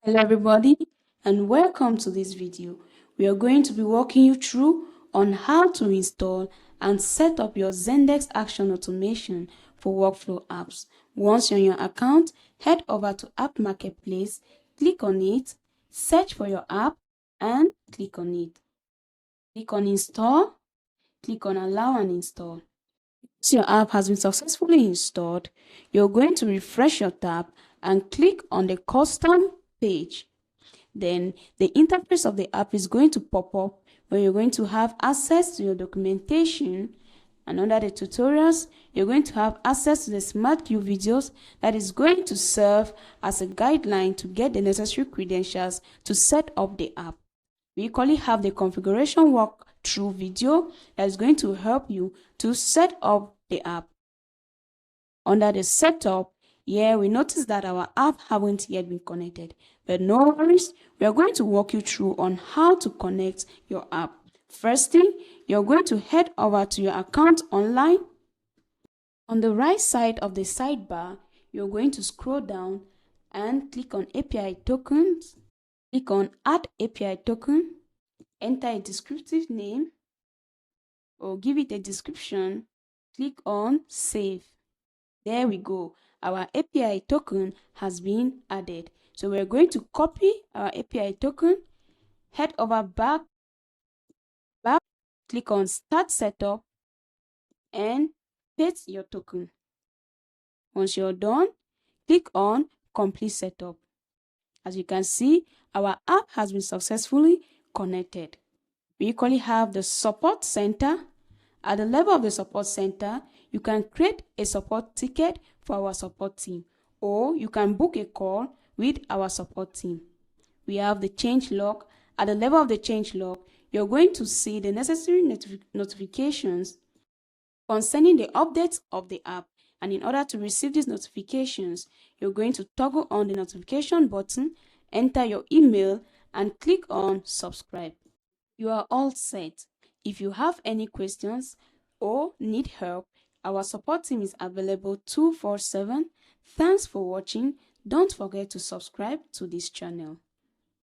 Hello everybody and welcome to this video. We are going to be walking you through on how to install and set up your Zendesk Action Automation for workflow apps. Once you're on your account, head over to App Marketplace, click on it, search for your app and click on it. Click on Install, click on Allow and Install. Once your app has been successfully installed, you're going to refresh your tab and click on the custom page. Then the interface of the app is going to pop up where you're going to have access to your documentation, and under the tutorials you're going to have access to the smart queue videos that is going to serve as a guideline to get the necessary credentials to set up the app. We equally have the configuration walkthrough video that is going to help you to set up the app. Under the setup, here we notice that our app haven't yet been connected, but no worries, we are going to walk you through on how to connect your app. First thing, you're going to head over to your account online. On the right side of the sidebar, you're going to scroll down and click on API tokens. Click on Add API token, enter a descriptive name or give it a description, click on Save. There we go. Our API token has been added. So we're going to copy our API token, head over back, click on Start Setup and paste your token. Once you're done, click on Complete Setup. As you can see, our app has been successfully connected. We equally have the support center. At the level of the support center, you can create a support ticket for our support team, or you can book a call with our support team. We have the change log. At the level of the change log, you're going to see the necessary notifications concerning the updates of the app. And in order to receive these notifications, you're going to toggle on the notification button, enter your email, and click on subscribe. You are all set. If you have any questions or need help, our support team is available 24/7. Thanks for watching. Don't forget to subscribe to this channel.